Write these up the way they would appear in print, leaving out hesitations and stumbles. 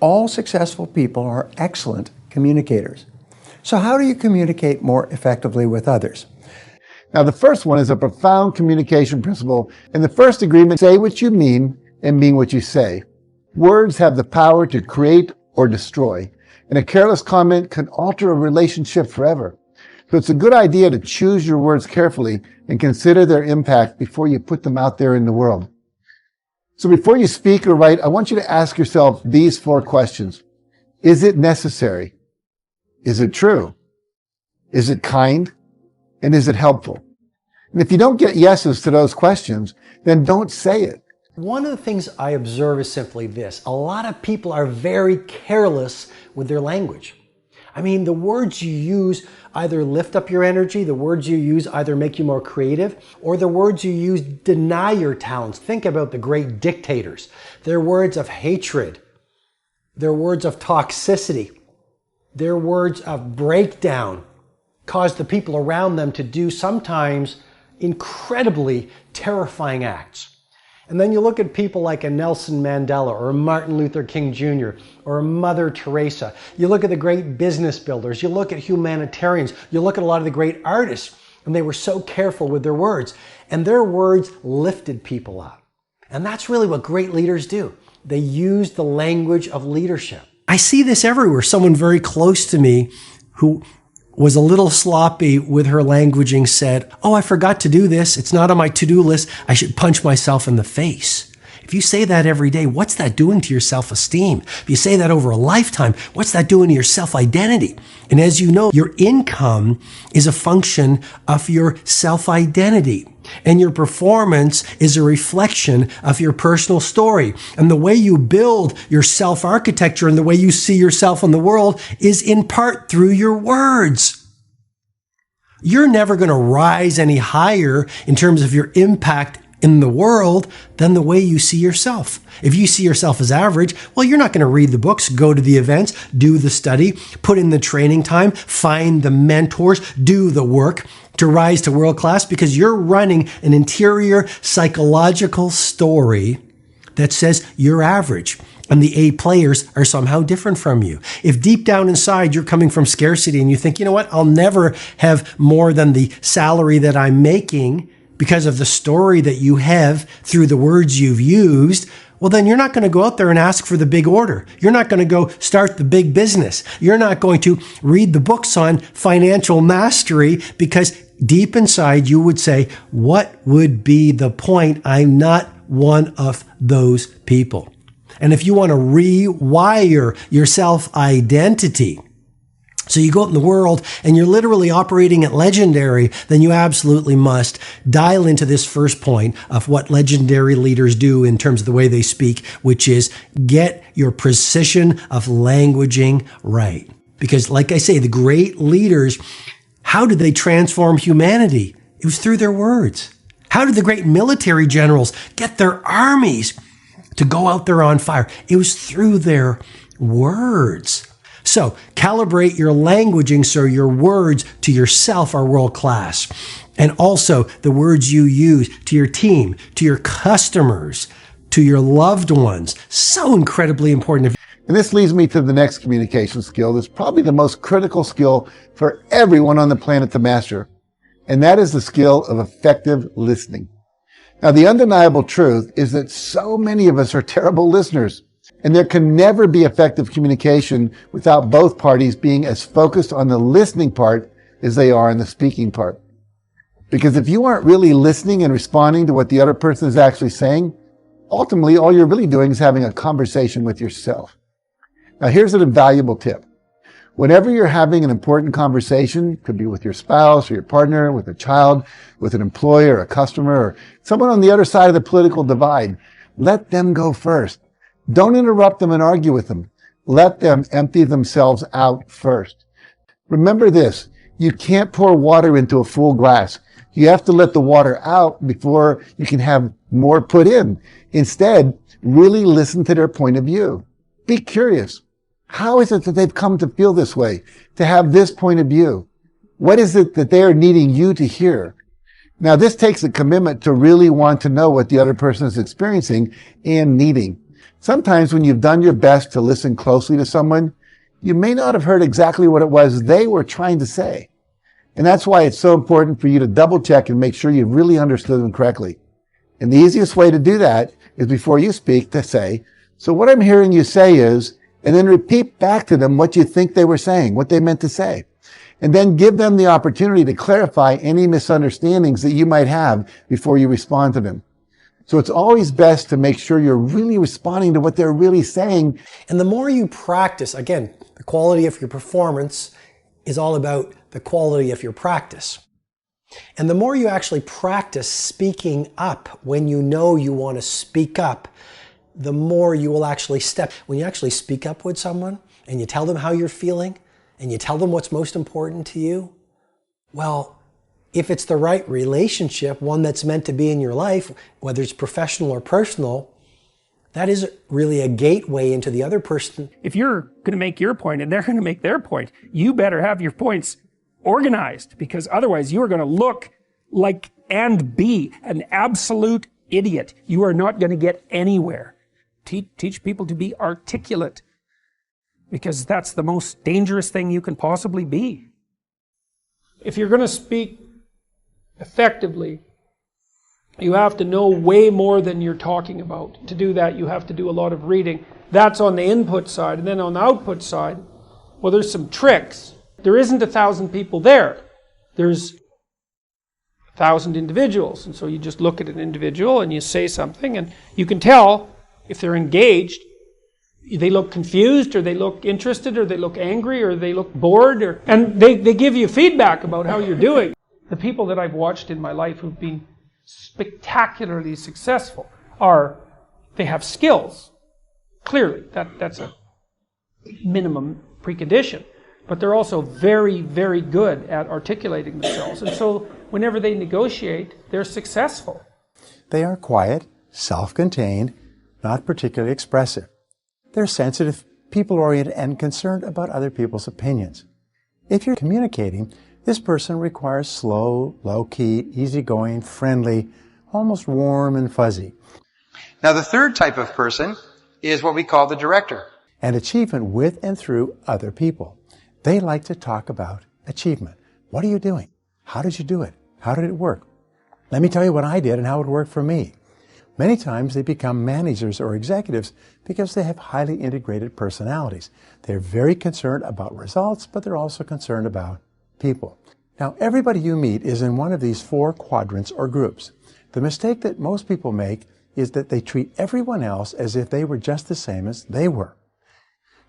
All successful people are excellent communicators. So how do you communicate more effectively with others? Now, the first one is a profound communication principle. And the first agreement, say what you mean and mean what you say. Words have the power to create or destroy, and a careless comment can alter a relationship forever. So it's a good idea to choose your words carefully and consider their impact before you put them out there in the world. So before you speak or write, I want you to ask yourself these 4 questions. Is it necessary? Is it true? Is it kind? And is it helpful? And if you don't get yeses to those questions, then don't say it. One of the things I observe is simply this. A lot of people are very careless with their language. I mean, the words you use either lift up your energy, the words you use either make you more creative, or the words you use deny your talents. Think about the great dictators. Their words of hatred, their words of toxicity, their words of breakdown cause the people around them to do sometimes incredibly terrifying acts. And then you look at people like a Nelson Mandela or a Martin Luther King Jr. or a Mother Teresa. You look at the great business builders. You look at humanitarians. You look at a lot of the great artists, and they were so careful with their words. And their words lifted people up. And that's really what great leaders do. They use the language of leadership. I see this everywhere. Someone very close to me who was a little sloppy with her languaging said, "Oh, I forgot to do this. It's not on my to-do list. I should punch myself in the face." If you say that every day, what's that doing to your self-esteem? If you say that over a lifetime, what's that doing to your self-identity? And as you know, your income is a function of your self-identity. And your performance is a reflection of your personal story. And the way you build your self-architecture and the way you see yourself in the world is in part through your words. You're never going to rise any higher in terms of your impact in the world than the way you see yourself. If you see yourself as average, well, you're not going to read the books, go to the events, do the study, put in the training time, find the mentors, do the work to rise to world class, because you're running an interior psychological story that says you're average and the A players are somehow different from you. If deep down inside you're coming from scarcity and you think, you know what, I'll never have more than the salary that I'm making because of the story that you have through the words you've used, well, then you're not going to go out there and ask for the big order. You're not going to go start the big business. You're not going to read the books on financial mastery because deep inside you would say, what would be the point? I'm not one of those people. And if you want to rewire your self-identity, so you go out in the world and you're literally operating at legendary, then you absolutely must dial into this first point of what legendary leaders do in terms of the way they speak, which is get your precision of languaging right. Because like I say, the great leaders, how did they transform humanity? It was through their words. How did the great military generals get their armies to go out there on fire? It was through their words. So calibrate your languaging so your words to yourself are world class. And also the words you use to your team, to your customers, to your loved ones. So incredibly important. And this leads me to the next communication skill that's probably the most critical skill for everyone on the planet to master. And that is the skill of effective listening. Now, the undeniable truth is that so many of us are terrible listeners. And there can never be effective communication without both parties being as focused on the listening part as they are on the speaking part. Because if you aren't really listening and responding to what the other person is actually saying, ultimately all you're really doing is having a conversation with yourself. Now, here's an invaluable tip. Whenever you're having an important conversation, could be with your spouse or your partner, with a child, with an employer, or a customer, or someone on the other side of the political divide, let them go first. Don't interrupt them and argue with them. Let them empty themselves out first. Remember this, you can't pour water into a full glass. You have to let the water out before you can have more put in. Instead, really listen to their point of view. Be curious. How is it that they've come to feel this way, to have this point of view? What is it that they are needing you to hear? Now, this takes a commitment to really want to know what the other person is experiencing and needing. Sometimes when you've done your best to listen closely to someone, you may not have heard exactly what it was they were trying to say. And that's why it's so important for you to double check and make sure you really understood them correctly. And the easiest way to do that is before you speak to say, so what I'm hearing you say is, and then repeat back to them what you think they were saying, what they meant to say. And then give them the opportunity to clarify any misunderstandings that you might have before you respond to them. So it's always best to make sure you're really responding to what they're really saying. And the more you practice, again, the quality of your performance is all about the quality of your practice. And the more you actually practice speaking up when you know you want to speak up, the more you will actually step. When you actually speak up with someone and you tell them how you're feeling and you tell them what's most important to you, well, if it's the right relationship, one that's meant to be in your life, whether it's professional or personal, that is really a gateway into the other person. If you're going to make your point and they're going to make their point, you better have your points organized, because otherwise you are going to look like and be an absolute idiot. You are not going to get anywhere. Teach people to be articulate, because that's the most dangerous thing you can possibly be. If you're going to speak effectively, you have to know way more than you're talking about. To do that, you have to do a lot of reading. That's on the input side. And then on the output side, well, there's some tricks. There isn't 1,000 people there. There's 1,000 individuals. And so you just look at an individual and you say something, and you can tell if they're engaged. They look confused, or they look interested, or they look angry, or they look bored, and they give you feedback about how you're doing. The people that I've watched in my life who've been spectacularly successful they have skills. Clearly, that's a minimum precondition. But they're also very, very good at articulating themselves. And so whenever they negotiate, they're successful. They are quiet, self-contained, not particularly expressive. They're sensitive, people-oriented, and concerned about other people's opinions. If you're communicating, this person requires slow, low-key, easygoing, friendly, almost warm and fuzzy. Now, the third type of person is what we call the director. And achievement with and through other people. They like to talk about achievement. What are you doing? How did you do it? How did it work? Let me tell you what I did and how it worked for me. Many times they become managers or executives because they have highly integrated personalities. They're very concerned about results, but they're also concerned about people. Now, everybody you meet is in one of these 4 quadrants or groups. The mistake that most people make is that they treat everyone else as if they were just the same as they were.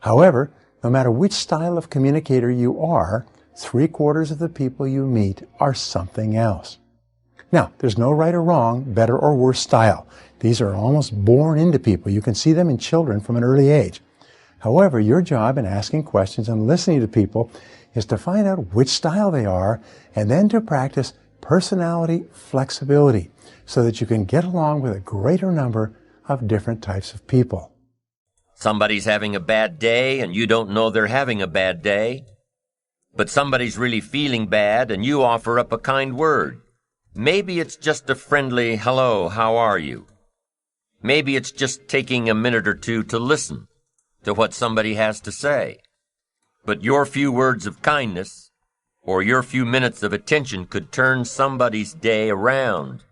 However, no matter which style of communicator you are, 3/4 of the people you meet are something else. Now, there's no right or wrong, better or worse style. These are almost born into people. You can see them in children from an early age. However, your job in asking questions and listening to people is to find out which style they are, and then to practice personality flexibility so that you can get along with a greater number of different types of people. Somebody's having a bad day and you don't know they're having a bad day, but somebody's really feeling bad and you offer up a kind word. Maybe it's just a friendly, hello, how are you? Maybe it's just taking a minute or two to listen to what somebody has to say. But your few words of kindness or your few minutes of attention could turn somebody's day around,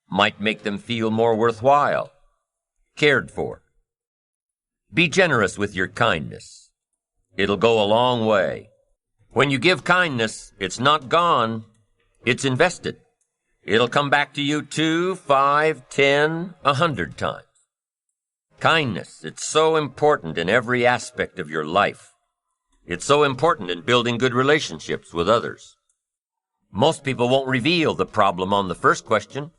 might make them feel more worthwhile, cared for. Be generous with your kindness. It'll go a long way. When you give kindness, it's not gone, it's invested. It'll come back to you 2, 5, 10, 100 times. Kindness, it's so important in every aspect of your life. It's so important in building good relationships with others. Most people won't reveal the problem on the first question.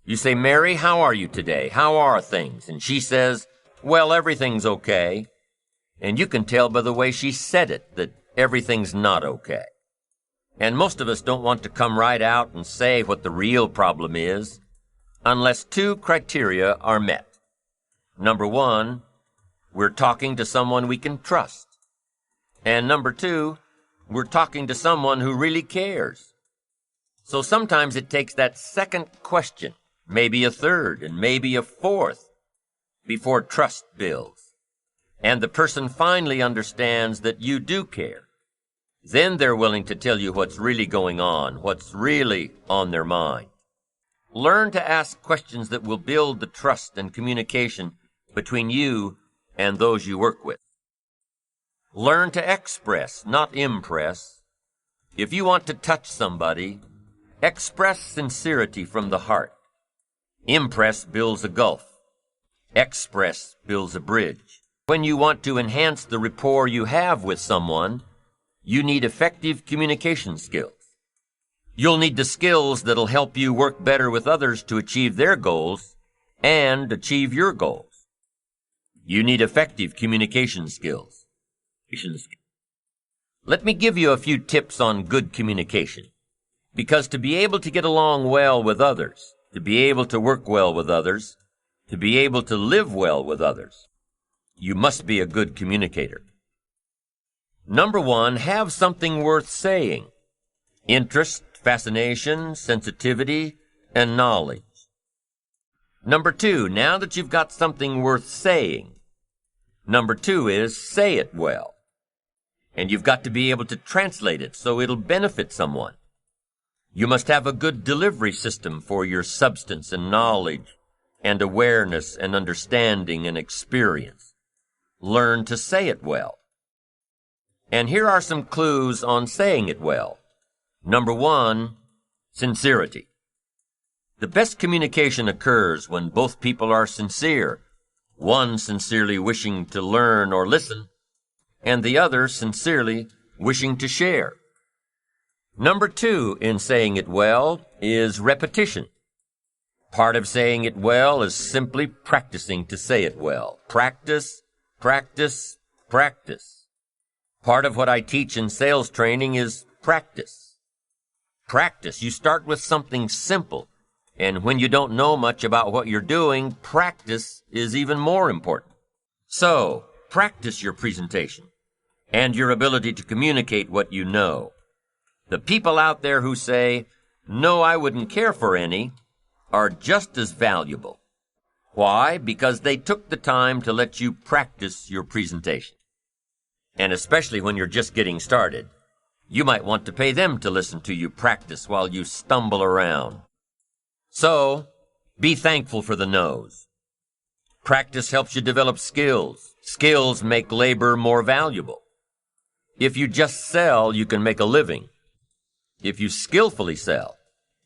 You say, Mary, how are you today? How are things? And she says, well, everything's okay. And you can tell by the way she said it that everything's not okay. And most of us don't want to come right out and say what the real problem is unless 2 criteria are met. Number 1, we're talking to someone we can trust. And number 2, we're talking to someone who really cares. So sometimes it takes that second question, maybe a third, and maybe a fourth, before trust builds, and the person finally understands that you do care. Then they're willing to tell you what's really going on, what's really on their mind. Learn to ask questions that will build the trust and communication between you and those you work with. Learn to express, not impress. If you want to touch somebody, express sincerity from the heart. Impress builds a gulf. Express builds a bridge. When you want to enhance the rapport you have with someone, you need effective communication skills. You'll need the skills that'll help you work better with others to achieve their goals and achieve your goals. You need effective communication skills. Let me give you a few tips on good communication. Because to be able to get along well with others, to be able to work well with others, to be able to live well with others, you must be a good communicator. Number 1, have something worth saying. Interest, fascination, sensitivity, and knowledge. Number 2, now that you've got something worth saying, number 2 is say it well. And you've got to be able to translate it so it'll benefit someone. You must have a good delivery system for your substance and knowledge and awareness and understanding and experience. Learn to say it well. And here are some clues on saying it well. Number 1, sincerity. The best communication occurs when both people are sincere, one sincerely wishing to learn or listen, and the other sincerely wishing to share. Number 2 in saying it well is repetition. Part of saying it well is simply practicing to say it well. Practice, practice, practice. Part of what I teach in sales training is practice. Practice. You start with something simple, and when you don't know much about what you're doing, practice is even more important. So, practice your presentation and your ability to communicate what you know. The people out there who say, "No, I wouldn't care for any," are just as valuable. Why? Because they took the time to let you practice your presentation. And especially when you're just getting started, you might want to pay them to listen to you practice while you stumble around. So, be thankful for the no's. Practice helps you develop skills. Skills make labor more valuable. If you just sell, you can make a living. If you skillfully sell,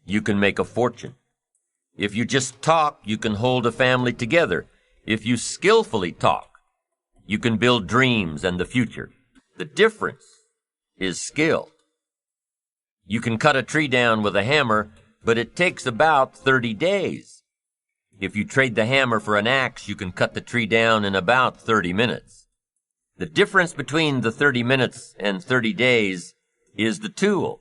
you can make a fortune. If you just talk, you can hold a family together. If you skillfully talk, you can build dreams and the future. The difference is skill. You can cut a tree down with a hammer, but it takes about 30 days. If you trade the hammer for an axe, you can cut the tree down in about 30 minutes. The difference between the 30 minutes and 30 days is the tool.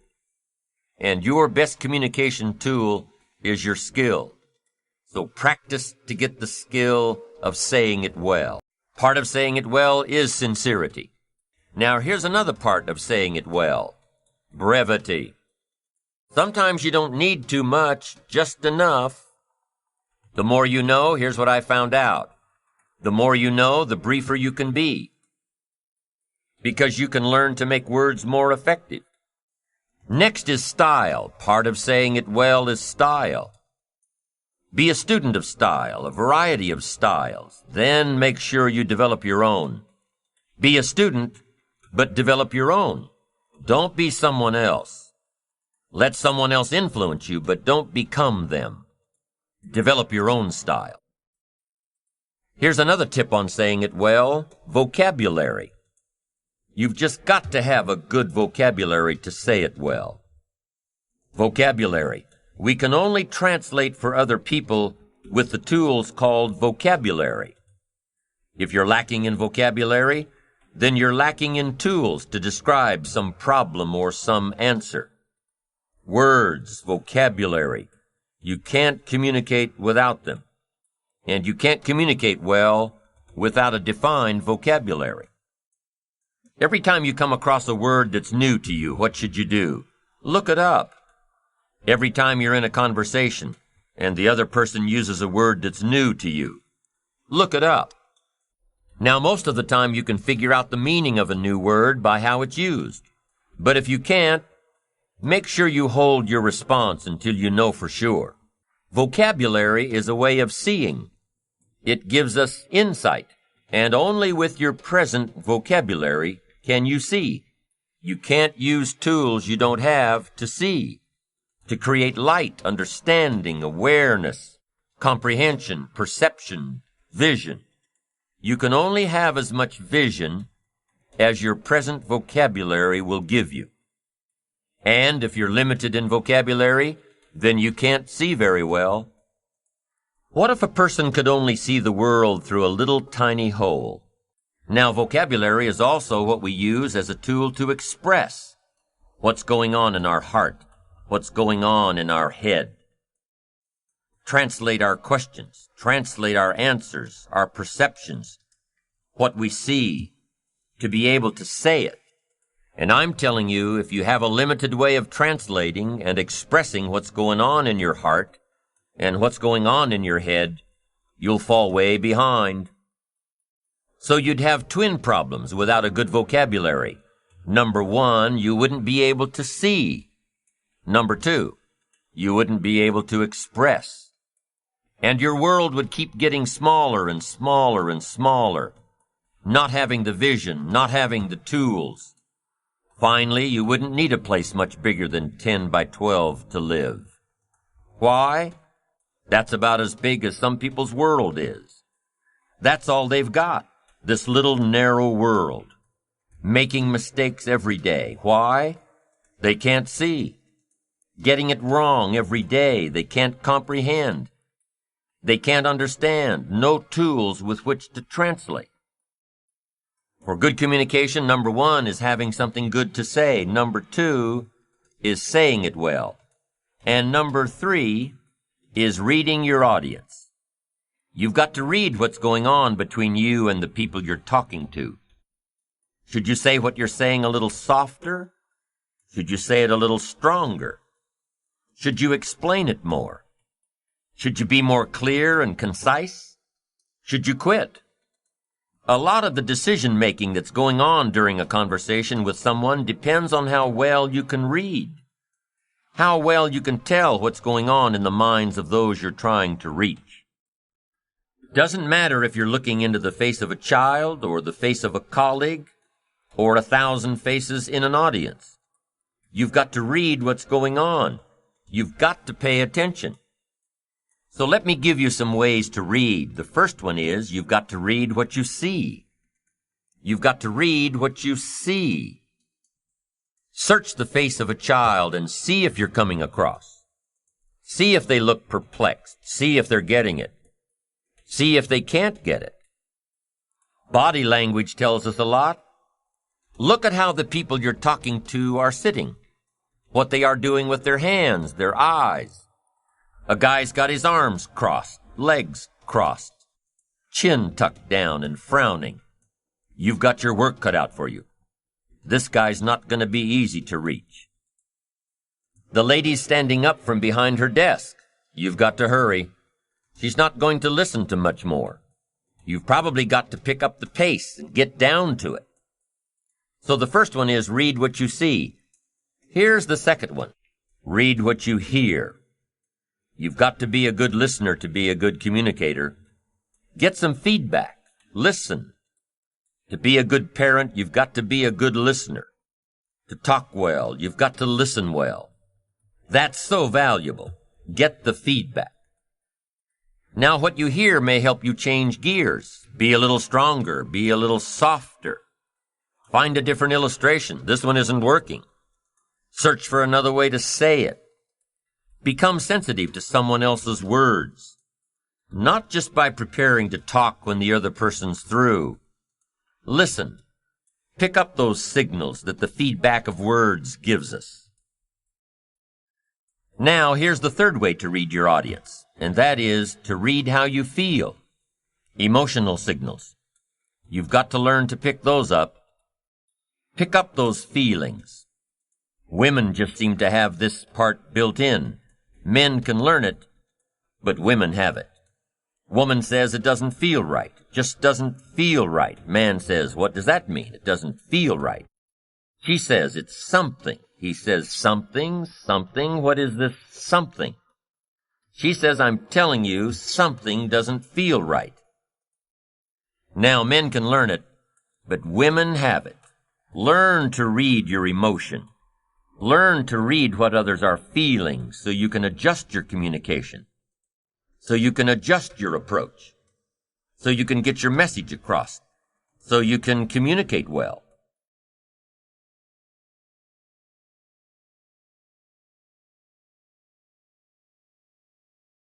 And your best communication tool is your skill. So practice to get the skill of saying it well. Part of saying it well is sincerity. Now here's another part of saying it well. Brevity. Sometimes you don't need too much, just enough. The more you know, here's what I found out. The more you know, the briefer you can be. Because you can learn to make words more effective. Next is style. Part of saying it well is style. Be a student of style, a variety of styles. Then make sure you develop your own. Be a student, but develop your own. Don't be someone else. Let someone else influence you, but don't become them. Develop your own style. Here's another tip on saying it well, vocabulary. You've just got to have a good vocabulary to say it well. Vocabulary. We can only translate for other people with the tools called vocabulary. If you're lacking in vocabulary, then you're lacking in tools to describe some problem or some answer. Words, vocabulary. You can't communicate without them. And you can't communicate well without a defined vocabulary. Every time you come across a word that's new to you, what should you do? Look it up. Every time you're in a conversation and the other person uses a word that's new to you, Look it up. Now, most of the time you can figure out the meaning of a new word by how it's used. But if you can't, make sure you hold your response until you know for sure. Vocabulary is a way of seeing. It gives us insight, and only with your present vocabulary can you see. You can't use tools you don't have to see, to create light, understanding, awareness, comprehension, perception, vision. You can only have as much vision as your present vocabulary will give you. And if you're limited in vocabulary, then you can't see very well. What if a person could only see the world through a little tiny hole? Now, vocabulary is also what we use as a tool to express what's going on in our heart, what's going on in our head. Translate our questions, translate our answers, our perceptions, what we see, to be able to say it. And I'm telling you, if you have a limited way of translating and expressing what's going on in your heart and what's going on in your head, you'll fall way behind. So you'd have twin problems without a good vocabulary. Number one, you wouldn't be able to see. Number two, you wouldn't be able to express. And your world would keep getting smaller and smaller and smaller, not having the vision, not having the tools. Finally, you wouldn't need a place much bigger than 10 by 12 to live. Why? That's about as big as some people's world is. That's all they've got, this little narrow world, making mistakes every day. Why? They can't see. Getting it wrong every day. They can't comprehend. They can't understand. No tools with which to translate. For good communication, number one is having something good to say. Number two is saying it well. And number three is reading your audience. You've got to read what's going on between you and the people you're talking to. Should you say what you're saying a little softer? Should you say it a little stronger? Should you explain it more? Should you be more clear and concise? Should you quit? A lot of the decision-making that's going on during a conversation with someone depends on how well you can read, how well you can tell what's going on in the minds of those you're trying to reach. Doesn't matter if you're looking into the face of a child or the face of a colleague or 1,000 faces in an audience. You've got to read what's going on. You've got to pay attention. So let me give you some ways to read. The first one is you've got to read what you see. You've got to read what you see. Search the face of a child and see if you're coming across. See if they look perplexed. See if they're getting it. See if they can't get it. Body language tells us a lot. Look at how the people you're talking to are sitting, what they are doing with their hands, their eyes. A guy's got his arms crossed, legs crossed, chin tucked down and frowning. You've got your work cut out for you. This guy's not going to be easy to reach. The lady's standing up from behind her desk. You've got to hurry. She's not going to listen to much more. You've probably got to pick up the pace and get down to it. So the first one is read what you see. Here's the second one. Read what you hear. You've got to be a good listener to be a good communicator. Get some feedback. Listen. To be a good parent, you've got to be a good listener. To talk well, you've got to listen well. That's so valuable. Get the feedback. Now, what you hear may help you change gears. Be a little stronger. Be a little softer. Find a different illustration. This one isn't working. Search for another way to say it. Become sensitive to someone else's words, not just by preparing to talk when the other person's through. Listen. Pick up those signals that the feedback of words gives us. Now, here's the third way to read your audience, and that is to read how you feel. Emotional signals. You've got to learn to pick those up. Pick up those feelings. Women just seem to have this part built in. Men can learn it, but women have it. Woman says it doesn't feel right. Just doesn't feel right. Man says, what does that mean? It doesn't feel right. She says it's something. He says something, something. What is this something? She says, I'm telling you, something doesn't feel right. Now, men can learn it, but women have it. Learn to read your emotion. Learn to read what others are feeling so you can adjust your communication, so you can adjust your approach, so you can get your message across, so you can communicate well.